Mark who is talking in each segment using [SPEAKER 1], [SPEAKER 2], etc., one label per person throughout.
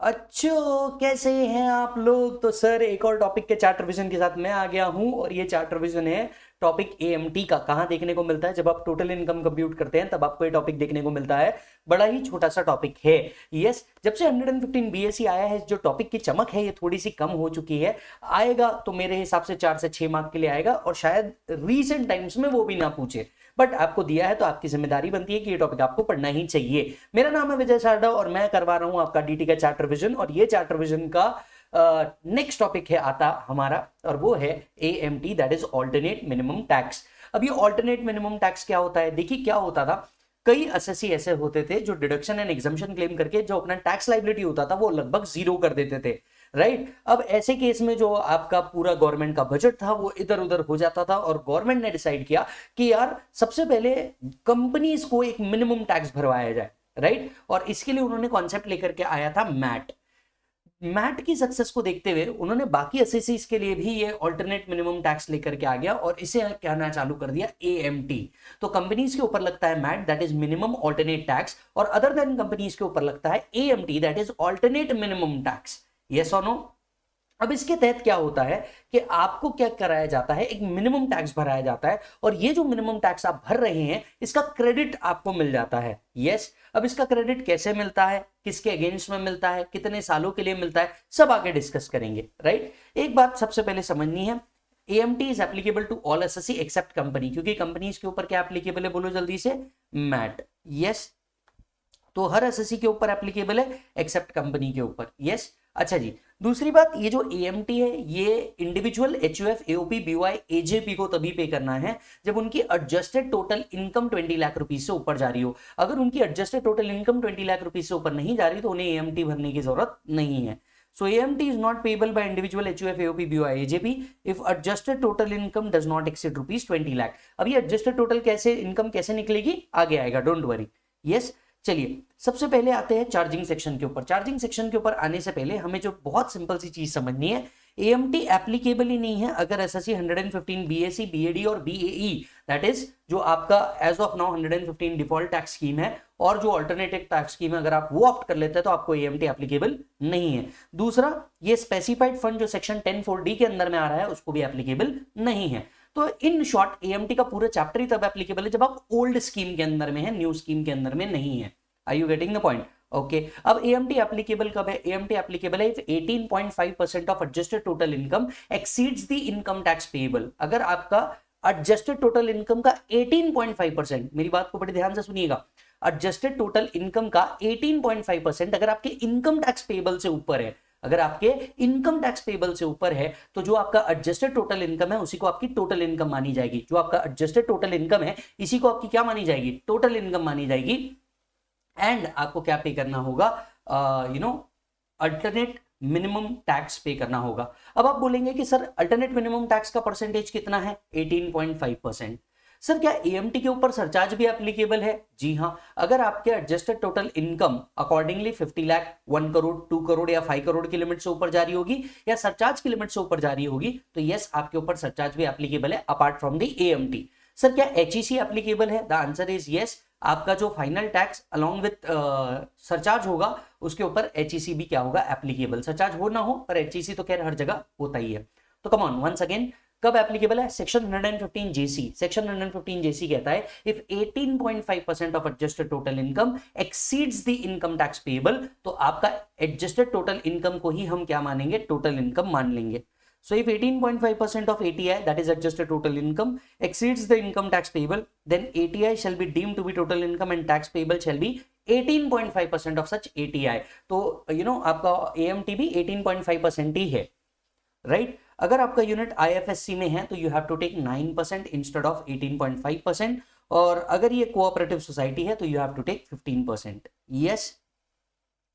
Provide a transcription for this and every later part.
[SPEAKER 1] अच्छो, कैसे हैं आप लोग? तो सर एक और टॉपिक के चार्ट रिवीजन के साथ मैं आ गया हूं और ये चार्ट रिवीजन है टॉपिक एएमटी का। कहाँ देखने को मिलता है? जब आप टोटल इनकम कंप्यूट करते हैं तब आपको ये टॉपिक देखने को मिलता है। बड़ा ही छोटा सा टॉपिक है। यस, जब से 115 बीएससी आया है जो टॉपिक की चमक है ये थोड़ी सी कम हो चुकी है। आएगा तो मेरे हिसाब से 4 से 6 मार्क के लिए आएगा और शायद रीसेंट टाइम्स में वो भी ना पूछे, बट आपको दिया है तो आपकी जिम्मेदारी बनती है कि ये टॉपिक आपको पढ़ना ही चाहिए। मेरा नाम है विजय सारडा और मैं करवा रहा हूं आपका डीटी का चार्ट रिवीजन। और ये चार्ट रिवीजन का नेक्स्ट टॉपिक है आता हमारा और वो है AMT, that is alternate minimum tax. अब ये ऑल्टरनेट मिनिमम टैक्स क्या होता है? देखिए क्या होता था, कई एसएससी ऐसे होते थे जो डिडक्शन एंड एग्जम्पशन क्लेम करके जो अपना टैक्स लाइबिलिटी होता था वो लगभग जीरो कर देते थे, राइट। अब ऐसे केस में जो आपका पूरा गवर्नमेंट का बजट था वो इधर उधर हो जाता था और गवर्नमेंट ने डिसाइड किया कि यार सबसे पहले कंपनीज को एक मिनिमम टैक्स भरवाया जाए, राइट। और इसके लिए उन्होंने कॉन्सेप्ट लेकर के आया था मैट। मैट की सक्सेस को देखते हुए उन्होंने बाकी एसएससीज के लिए भी ये अल्टरनेट मिनिमम टैक्स लेकर के आ गया और इसे कहना चालू कर दिया एएमटी। तो कंपनीज के ऊपर लगता है MAT, that is minimum alternate tax, और अदर देन कंपनीज के ऊपर लगता है AMT, that is alternate minimum tax. Yes और नो? अब इसके तहत क्या होता है कि आपको क्या कराया जाता है, एक मिनिमम टैक्स भराया जाता है और ये जो मिनिमम टैक्स आप भर रहे हैं इसका क्रेडिट आपको मिल जाता है। यस, अब इसका क्रेडिट कैसे मिलता है, किसके अगेंस्ट में मिलता है, कितने सालों के लिए मिलता है, सब आगे डिस्कस करेंगे, राइट। एक बात सबसे पहले समझनी है, AMT is applicable to all assessee except company, क्योंकि कंपनीज के ऊपर क्या एप्लीकेबल है, बोलो जल्दी से, मैट। यस, तो हर एसएससी के ऊपर एप्लीकेबल है एक्सेप्ट कंपनी के ऊपर। यस, अच्छा जी। दूसरी बात, ये जो एएमटी है ये individual, HUF, AOP, BY, AJP को तभी पे करना है जब उनकी adjusted total income 20 lakh rupees से ऊपर जा रही हो। अगर उनकी adjusted total income 20 lakh rupees से ऊपर नहीं जा रही तो उन्हें एएमटी भरने की जरूरत नहीं है। So AMT is not payable by individual HUF, AOP, BOI, AJP if adjusted total income does not exceed rupees 20 lakh। अब ये adjusted total कैसे इनकम कैसे निकलेगी आगे आएगा, डोंट वरी। यस, चलिए सबसे पहले आते हैं चार्जिंग सेक्शन के ऊपर। चार्जिंग सेक्शन के ऊपर आने से पहले हमें जो बहुत सिंपल सी चीज समझनी है, एएमटी एप्लीकेबल ही नहीं है अगर एसएससी 115 बीएससी, बीएडी और बीएई, दैट इज जो आपका as of now 115 default tax scheme है और जो अल्टरनेटिव टैक्स स्कीम है, अगर आप वो ऑप्ट कर लेते हैं तो आपको एएमटी एप्लीकेबल नहीं है। दूसरा, ये स्पेसिफाइड फंड जो सेक्शन 10(4)D के अंदर में आ रहा है उसको भी एप्लीकेबल नहीं है। तो इन शॉर्ट एएमटी का पूरा चैप्टर ही तब एप्लीकेबल है जब आप ओल्ड स्कीम के अंदर में है, न्यू स्कीम के अंदर में नहीं है। Are you getting the point? Okay, अब एएमटी एप्लीकेबल कब है? एएमटी एप्लीकेबल है if 18.5% of adjusted total income exceeds the income tax payable. अगर आपका एडजस्टेड टोटल इनकम का 18.5%, मेरी बात को बड़े ध्यान से सुनिएगा, एडजस्टेड टोटल इनकम का 18.5% अगर आपके इनकम टैक्स पेएबल से ऊपर है, अगर आपके इनकम टैक्स पेबल से ऊपर है तो जो आपका एडजस्टेड टोटल इनकम है उसी को आपकी टोटल इनकम मानी जाएगी। जो आपका एडजस्टेड टोटल इनकम है इसी को आपकी क्या मानी जाएगी? टोटल इनकम मानी जाएगी। एंड आपको क्या पे करना होगा? अल्टरनेट मिनिमम टैक्स पे करना होगा। अब आप बोलेंगे कि सर अल्टरनेट मिनिमम टैक्स का परसेंटेज कितना है? 18.5%। सर क्या एएमटी के ऊपर सरचार्ज भी एप्लीकेबल है? जी हाँ, अगर आपके adjusted total income accordingly 50 lakh, 1 crore, 2 crore या 5 करोड़ की लिमिट से ऊपर जा रही होगी या सरचार्ज की लिमिट से ऊपर जा रही होगी तो यस आपके ऊपर सरचार्ज भी एप्लीकेबल है apart from the AMT. Sir क्या एचईसी एप्लीकेबल है? The answer is yes. आपका जो final tax along with surcharge होगा उसके ऊपर एचईसी भी क्या होगा? एप्लीकेबल। सरचार्ज हो ना हो पर एचईसी तो खैर हर जगह होता ही है। तो कम ऑन वंस अगेन, कब एप्लीकेबल है? सेक्शन 115 जेसी। सेक्शन 115 जेसी कहता है if 18.5% of adjusted total income exceeds the income tax payable, तो आपका एडजस्टेड टोटल इनकम को ही हम क्या मानेंगे? टोटल इनकम मान लेंगे। So if 18.5% of ATI, that is adjusted total income, exceeds the income tax payable, then ATI shall be deemed to be total income and tax payable shall be 18.5% of such ATI। तो आपका AMT भी 18.5% ही है, right. अगर आपका unit IFSC में है तो you have to take 9% instead of 18.5%, और अगर ये कोऑपरेटिव सोसाइटी है तो you have to take 15%। Yes,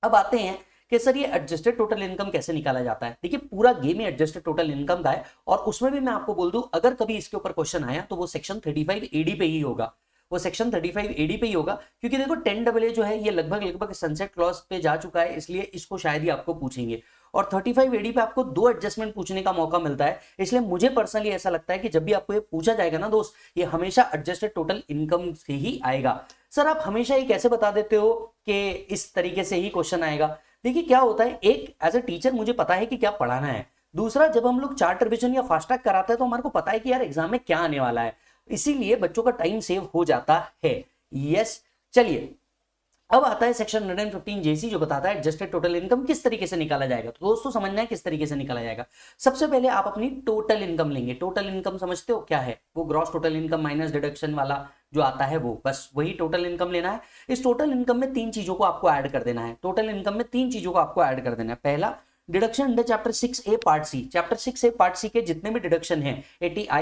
[SPEAKER 1] अब आते हैं कि सर ये एडजस्टेड टोटल इनकम कैसे निकाला जाता है। देखिए पूरा गेम ही एडजस्टेड टोटल इनकम का है और उसमें भी मैं आपको बोल दूं अगर कभी इसके ऊपर क्वेश्चन आया तो वो सेक्शन 35AD पे ही होगा। वो सेक्शन 35AD पे ही होगा क्योंकि देखो 10AA जो है ये लगभग सनसेट क्लॉज पे जा चुका है, इसलिए इसको शायद ही आपको पूछेंगे। और 35AD पे आपको 2 एडजस्टमेंट पूछने का मौका मिलता है, इसलिए मुझे पर्सनली ऐसा लगता है कि जब भी आपको ये पूछा जाएगा ना दोस्त, ये हमेशा एडजस्टेड टोटल इनकम से ही आएगा। सर आप हमेशा ही कैसे बता देते हो कि इस तरीके से ही क्वेश्चन आएगा? देखिए क्या होता है, एक एज अ टीचर मुझे पता है कि क्या पढ़ाना है, दूसरा जब हम लोग चार्ट रिवीजन या फास्ट ट्रैक कराते हैं तो हमारे को पता है कि यार एग्जाम में क्या आने वाला है, इसीलिए बच्चों का टाइम सेव हो जाता है। यस, चलिए अब आता है सेक्शन 115 जेसी जो बताता है एडजस्टेड टोटल इनकम किस तरीके से निकाला जाएगा। तो दोस्तों समझना है किस तरीके से निकाला जाएगा। सबसे पहले आप अपनी टोटल इनकम लेंगे। टोटल इनकम समझते हो क्या है, वो gross total income minus deduction वाला जो आता है वो, बस वही टोटल इनकम लेना है। इस टोटल इनकम में तीन चीजों को आपको ऐड कर देना है। टोटल इनकम में तीन चीजों को आपको ऐड कर देना है। पहला, deduction under chapter 6A part C. Chapter 6A part C के जितने भी डिडक्शन हैं 80I,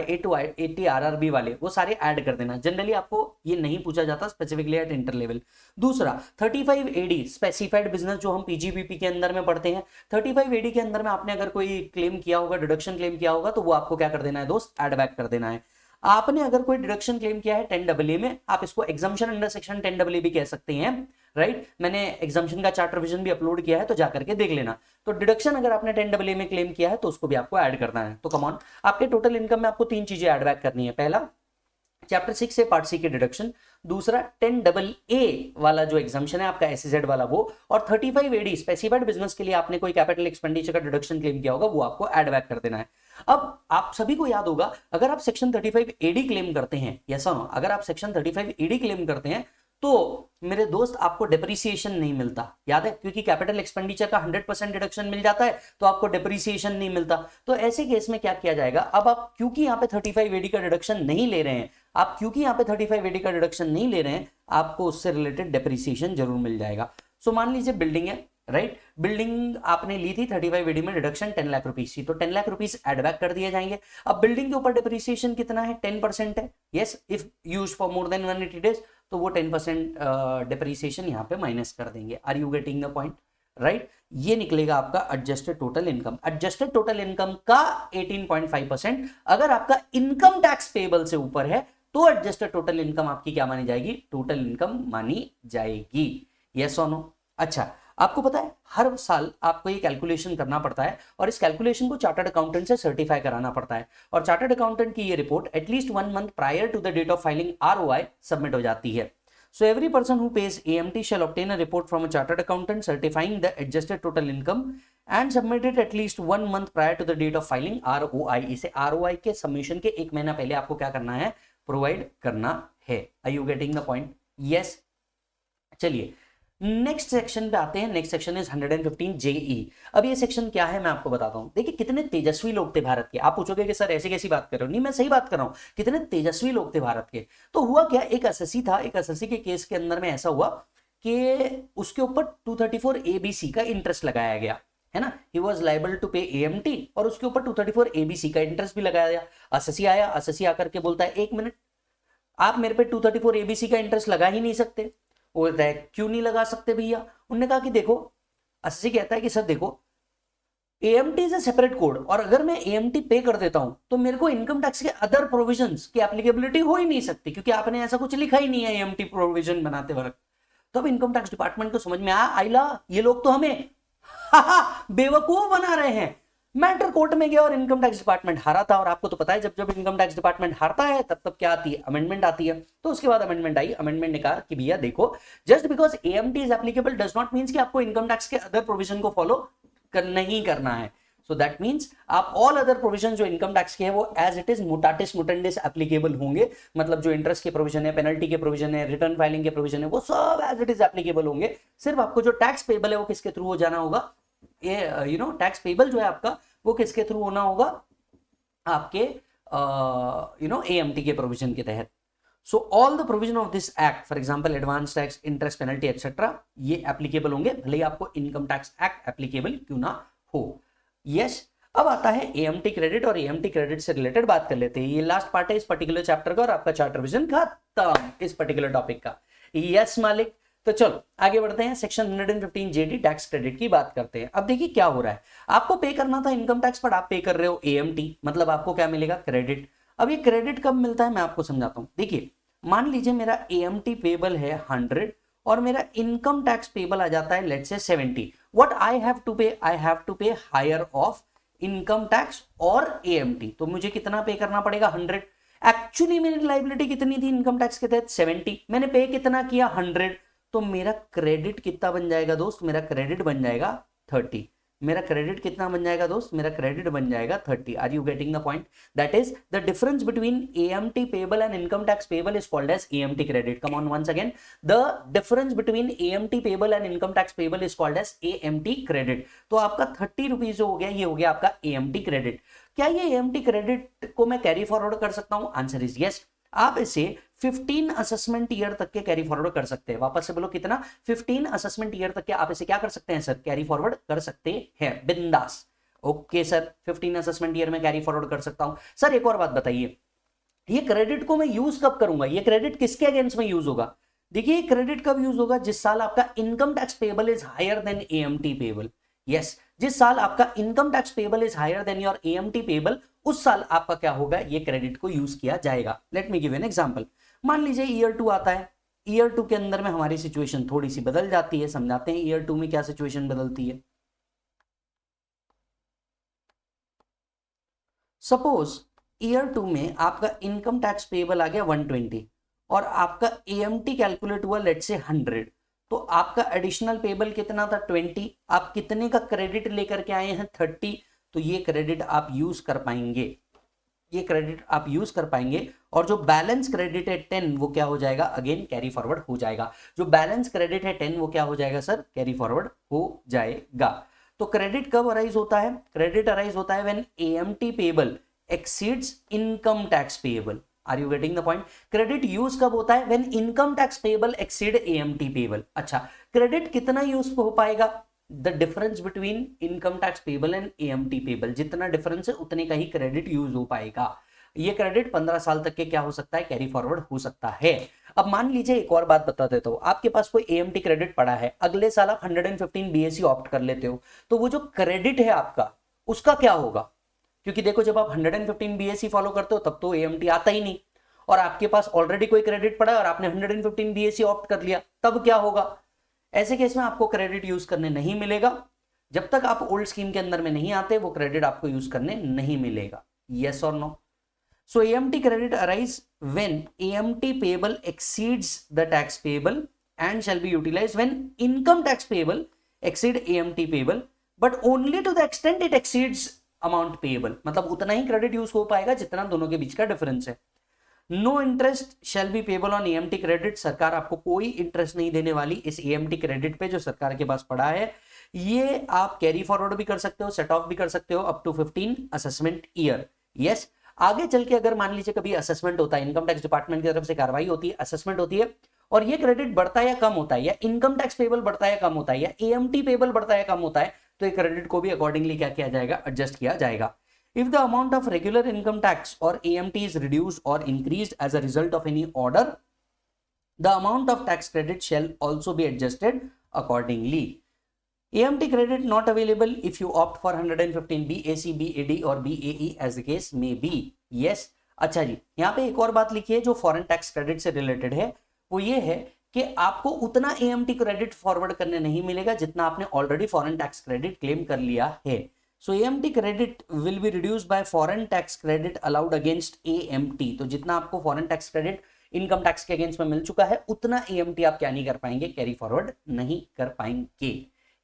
[SPEAKER 1] 80 RRB वाले, वो सारे ऐड कर देना। जनरली आपको ये नहीं पूछा जाता स्पेसिफिकली एट इंटर लेवल। दूसरा, 35AD स्पेसिफाइड बिजनेस जो हम PGBP के अंदर में पढ़ते हैं, 35AD के अंदर में आपने अगर कोई क्लेम किया होगा, डिडक्शन क्लेम किया होगा, तो वो आपको क्या कर देना है दोस्त, ऐड बैक कर देना है। आपने अगर कोई डिडक्शन क्लेम किया है 10AA में, आप इसको एग्जाम्पशन अंडर सेक्शन 10AA भी कह सकते हैं, राइट। मैंने एग्जाम्पशन का चार्ट रिवीजन भी अपलोड किया है, तो जाकर के देख लेना। तो डिडक्शन अगर आपने 10AA में क्लेम किया है तो उसको भी आपको ऐड करना है। तो कम ऑन, आपके टोटल इनकम में आपको तीन चीजें ऐड बैक करनी है। पहला, चैप्टर 6 से पार्ट सी के डिडक्शन, दूसरा 10AA वाला जो एग्जाम्पशन है आपका SEZ वाला वो, और 35AD स्पेसिफाइड बिजनेस के लिए आपने कोई कैपिटल एक्सपेंडिचर का डिडक्शन क्लेम किया होगा, वो आपको ऐड बैक कर देना है। अब आप सभी को याद होगा, अगर आप सेक्शन 35AD क्लेम करते हैं, यस और नो, अगर आप सेक्शन 35AD क्लेम करते हैं तो मेरे दोस्त आपको डेप्रिसिएशन नहीं मिलता, याद है, क्योंकि कैपिटल एक्सपेंडिचर का 100% डिडक्शन मिल जाता है तो आपको डेप्रिसिएशन नहीं मिलता। तो ऐसे केस में क्या किया जाएगा, अब आप क्योंकि यहाँ पे 35AD का डिडक्शन नहीं ले रहे हैं, आप क्योंकि यहाँ पे 35AD का डिडक्शन नहीं ले रहे हैं, आपको उससे रिलेटेड डेप्रिसिएशन जरूर मिल जाएगा। सो मान लीजिए बिल्डिंग है, राइट, बिल्डिंग आपने ली थी 35AD में, डिडक्शन 10 लाख रुपीज थी, तो 10 लाख रुपीज एड बैक कर दिए जाएंगे। अब बिल्डिंग के ऊपर डेप्रिसिएशन कितना है, 10% है, yes, if use for more than 180 days, तो वो 10% डेप्रिसिएशन यहाँ पे माइनस कर देंगे। Are you getting the point, right. ये निकलेगा आपका adjusted total income. Adjusted total income का 18.5% अगर आपका इनकम टैक्स पेबल से ऊपर है तो एडजस्टेड टोटल इनकम आपकी क्या मानी जाएगी, टोटल इनकम मानी जाएगी। यस और नो। अच्छा, आपको पता है हर साल आपको ये कैलकुलेशन करना पड़ता है और इस कैलकुलेशन को चार्टर्ड अकाउंटेंट से सर्टिफाई कराना पड़ता है, और चार्टर्ड अकाउंटेंट की ये report at least 1 month prior to the date of filing ROI submit हो जाती है। So every person who pays AMT shall obtain a report from a chartered accountant certifying the adjusted total income and submit it at least 1 month prior to the date of filing ROI। इसे ROI के submission के 1 महीना पहले आपको क्या करना है, provide करना है। Are you getting the point? Yes। चलिए नेक्स्ट सेक्शन पे आते हैं। Next section is 115 JE। अब ये सेक्शन क्या है मैं आपको बताता हूं। देखिए कितने तेजस्वी लोग थे भारत के। आप पूछोगे कि सर ऐसी कैसी बात कर रहे हो, नहीं मैं सही बात कर रहा हूं, कितने तेजस्वी लोग थे भारत के। तो हुआ क्या, एक एसएससी था, एक एसएससी के केस के अंदर में ऐसा हुआ कि उसके ऊपर 234 ABC का इंटरेस्ट लगाया गया, है ना। ही वॉज लाइबल टू पे AMT और उसके ऊपर 234 ABC का इंटरेस्ट भी लगाया गया। एसएससी आया, एसएससी आकर के बोलता है 1 मिनट, आप मेरे पे 234 ABC का इंटरेस्ट लगा ही नहीं सकते। वो कहता है क्यों नहीं लगा सकते भैया। उन्होंने कहा कि देखो, एसएससी कहता है कि सर देखो AMT is a separate code, और अगर मैं AMT पे कर देता हूं तो मेरे को इनकम टैक्स के अदर प्रोविजंस की एप्लीकेबिलिटी हो ही नहीं सकती, क्योंकि आपने ऐसा कुछ लिखा ही नहीं है AMT प्रोविजन बनाते वक्त। तो अब इनकम टैक्स डिपार्टमेंट को समझ में आया ये लोग तो हमें बेवकूफ बना रहे हैं। मैटर कोर्ट में गया और इनकम टैक्स डिपार्टमेंट हारा था, और आपको तो पता है जब जब इनकम टैक्स डिपार्टमेंट हारता है तब तब क्या आती है, अमेंडमेंट आती है। तो उसके बाद अमेंडमेंट आई, अमेंडमेंट ने कहा कि भैया देखो, just because AMT is applicable does not means कि आपको इनकम टैक्स के अदर प्रोविजन को फॉलो नहीं करना है। सो दैट मींस आप ऑल अदर प्रोविजन जो इनकम टैक्स के हैं वो एज इट इज मुटाटिस मुटेंडिस एप्लीकेबल होंगे। मतलब जो इंटरेस्ट के प्रोविजन है, पेनल्टी के प्रोविजन है, रिटर्न फाइलिंग के प्रोविजन है, वो सब एज इट इज एप्लीकेबल होंगे। सिर्फ आपको जो टैक्स पेबल है वो किसके थ्रू हो जाना होगा, ये टैक्स पेबल जो है आपका वो किसके थ्रू होना होगा, आपके AMT के प्रोविजन के तहत। So all the provision of this act, for example advance tax, interest, penalty etcetera, ये एप्लीकेबल होंगे, भले ही आपको इनकम टैक्स एक्ट एप्लीकेबल क्यों ना हो। यस। अब आता है AMT क्रेडिट, और AMT क्रेडिट से रिलेटेड बात कर लेते हैं। ये लास्ट पार्ट है इस पर्टिकुलर चैप्टर का, और आपका चार्ट रिवीजन खत्म इस पर्टिकुलर टॉपिक का। यस मालिक। तो चलो आगे बढ़ते हैं, सेक्शन 115 JD टैक्स क्रेडिट की बात करते हैं। अब देखिए क्या हो रहा है, आपको पे करना था इनकम टैक्स पर आप पे कर रहे हो AMT, मतलब आपको क्या मिलेगा, क्रेडिट। अब ये क्रेडिट कब मिलता है मैं आपको समझाता हूं। देखिए मान लीजिए मेरा AMT पेबल है 100 और मेरा इनकम टैक्स पेबल आ जाता है let's say 70। What I have to पे, आई हैव टू पे हायर ऑफ इनकम टैक्स और AMT। तो मुझे कितना पे करना पड़ेगा, 100। एक्चुअली मेरी लाइबिलिटी कितनी थी इनकम टैक्स के तहत, 70। मैंने पे कितना किया, 100। तो मेरा क्रेडिट कितना बन जाएगा दोस्त, मेरा क्रेडिट बन जाएगा 30। मेरा क्रेडिट कितना बन जाएगा दोस्त, मेरा क्रेडिट बन जाएगा 30। Are you getting the point? That is the difference between AMT payable and income tax payable is called as AMT credit. Come on once again, the difference between AMT payable and income tax payable is called as AMT credit. तो आपका 30 rupees जो हो गया, ये हो गया आपका AMT credit. क्या ये AMT क्रेडिट को मैं कैरी फॉरवर्ड कर सकता हूं? Answer is yes. आप इसे 15 असेसमेंट ईयर तक के कैरी फॉरवर्ड कर सकते हैं। वापस से बोलो कितना? 15 असेसमेंट ईयर तक के आप इसे क्या कर सकते हैं सर? कैरी फॉरवर्ड कर सकते हैं, बिंदास। ओके सर, 15 असेसमेंट ईयर में कैरी फॉरवर्ड कर सकता हूं। सर एक और बात बताइए, ये क्रेडिट को मैं यूज कब करूंगा? ये क्रेडिट किसके अगेंस्ट में यूज होगा? देखिए क्रेडिट कब यूज होगा? जिस साल आपका income tax payable is higher than AMT payable. Yes, जिस साल आपका income tax payable is higher than your AMT payable, उस साल आपका क्या होगा? ये क्रेडिट को यूज किया जाएगा। Let me give an example. मान लीजिए ईयर 2 आता है। ईयर 2 के अंदर में हमारी सिचुएशन थोड़ी सी बदल जाती है। समझाते हैं ईयर 2 में क्या सिचुएशन बदलती है। सपोज ईयर 2 में आपका इनकम टैक्स पेबल आ गया 120 और आपका AMT कैलकुलेट हुआ लेट से 100, तो आपका एडिशनल पेबल कितना था? 20। आप कितने का क्रेडिट लेकर के आए हैं? 30। तो ये क्रेडिट आप यूज कर पाएंगे, ये क्रेडिट आप यूज कर पाएंगे। और जो बैलेंस क्रेडिट है 10, वो क्या हो जाएगा? अगेन कैरी फॉरवर्ड हो जाएगा। जो बैलेंस क्रेडिट है 10, वो क्या हो जाएगा सर? कैरी फॉरवर्ड हो जाएगा। तो क्रेडिट कब अराइज होता है? क्रेडिट अराइज होता है when AMT payable exceeds income tax payable. Are you getting the point? Credit use कब होता है? When income tax payable exceed AMT payable. अच्छा, क्रेडिट कितना यूज हो पाएगा? The difference between income tax payable and AMT payable, जितना difference है उतने का ही क्रेडिट यूज हो पाएगा। ये क्रेडिट 15 साल तक के क्या हो सकता है? कैरी फॉरवर्ड हो सकता है। अब मान लीजिए एक और बात बता देता हूं, आपके पास कोई AMT क्रेडिट पड़ा है, अगले साल आप 115 BAC ऑप्ट कर लेते हो, तो वो जो क्रेडिट है आपका, उसका क्या होगा? क्योंकि देखो जब आप 115 BAC फॉलो करते हो तब तो AMT आता ही नहीं, और आपके पास ऑलरेडी कोई क्रेडिट पड़ा है और आपने 115 BAC ऑप्ट कर लिया, तब क्या होगा? ऐसे केस में आपको क्रेडिट यूज करने नहीं मिलेगा। जब तक आप ओल्ड स्कीम के अंदर में नहीं आते, वो क्रेडिट आपको यूज करने नहीं मिलेगा। यस और no? So AMT credit arise when AMT payable exceeds the tax payable and shall be utilised when income tax payable exceed AMT payable, but only to the extent it exceeds amount payable. मतलब उतना ही credit use हो पाएगा जितना दोनों के बीच का difference है। No interest shall be payable on AMT credit. सरकार आपको कोई इंटरेस्ट नहीं देने वाली इस AMT क्रेडिट पे जो सरकार के पास पड़ा है। ये आप कैरी फॉरवर्ड भी कर सकते हो, सेट ऑफ भी कर सकते हो up to 15 assessment year. Yes, आगे चल के अगर मान लीजिए कभी असेसमेंट होता है, इनकम टैक्स डिपार्टमेंट की तरफ से कार्रवाई होती है, असेसमेंट होती है, और ये क्रेडिट बढ़ता है या कम होता है, या इनकम टैक्स पेबल बढ़ता है या कम होता है, या AMT पेबल बढ़ता है या कम होता है, तो ये क्रेडिट को भी अकॉर्डिंगली क्या किया जाएगा? एडजस्ट किया जाएगा। If the amount of regular income tax or AMT is reduced or increased as a result of any order, the amount of tax credit shall also be adjusted accordingly. AMT credit not available if you opt for 115 BAC, BAD or BAE as the case may be. Yes. अच्छा जी, यहाँ पे एक और बात लिखी है जो foreign tax credit से रिलेटेड है, वो ये है कि आपको उतना AMT क्रेडिट फॉरवर्ड करने नहीं मिलेगा जितना आपने already foreign tax credit claim कर लिया है। So AMT credit will be reduced by foreign tax credit allowed against AMT। तो जितना आपको foreign tax credit income tax के अगेंस्ट में मिल चुका है, उतना AMT आप क्या नहीं कर पाएंगे? कैरी फॉरवर्ड नहीं कर पाएंगे।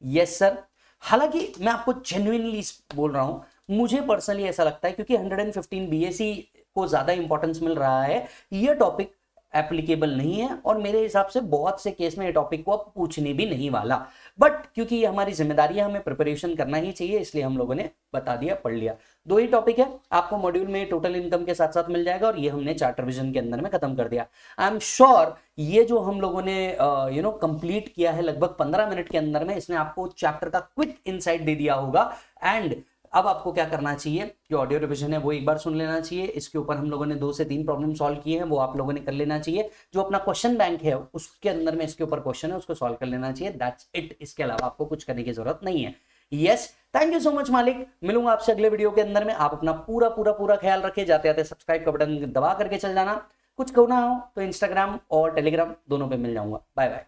[SPEAKER 1] Yes sir. हालांकि मैं आपको जेन्युइनली बोल रहा हूं, मुझे पर्सनली ऐसा लगता है क्योंकि 115 BAC को ज्यादा इंपॉर्टेंस मिल रहा है, ये टॉपिक एप्लीकेबल नहीं है, और मेरे हिसाब से बहुत से केस में ये टॉपिक को अब पूछने भी नहीं वाला। बट क्योंकि ये हमारी जिम्मेदारी है, हमें प्रिपरेशन करना ही चाहिए, इसलिए हम लोगों ने बता दिया, पढ़ लिया। 2 ही टॉपिक है, आपको मॉड्यूल में टोटल इनकम के साथ साथ मिल जाएगा, और ये हमने चार्टर विजन के अंदर में खत्म कर दिया। आई एम श्योर ये जो हम लोगों ने कंप्लीट किया है लगभग 15 मिनट के अंदर में, इसने आपको चैप्टर का क्विक इनसाइट दे दिया होगा। एंड अब आपको क्या करना चाहिए? जो ऑडियो रिवीजन है वो एक बार सुन लेना चाहिए। इसके ऊपर हम लोगों ने 2 से 3 प्रॉब्लम सॉल्व किए हैं, वो आप लोगों ने कर लेना चाहिए। जो अपना क्वेश्चन बैंक है उसके अंदर में इसके ऊपर क्वेश्चन है, उसको सॉल्व कर लेना चाहिए। That's it. इसके अलावा आपको कुछ करने की जरूरत नहीं है। Yes, thank you so much मालिक। मिलूंगा आपसे अगले वीडियो के अंदर में। आप अपना पूरा पूरा पूरा ख्याल रखें। जाते जाते सब्सक्राइब का बटन दबा करके चल जाना। कुछ कहना हो तो इंस्टाग्राम और टेलीग्राम दोनों पे मिल जाऊंगा। Bye bye.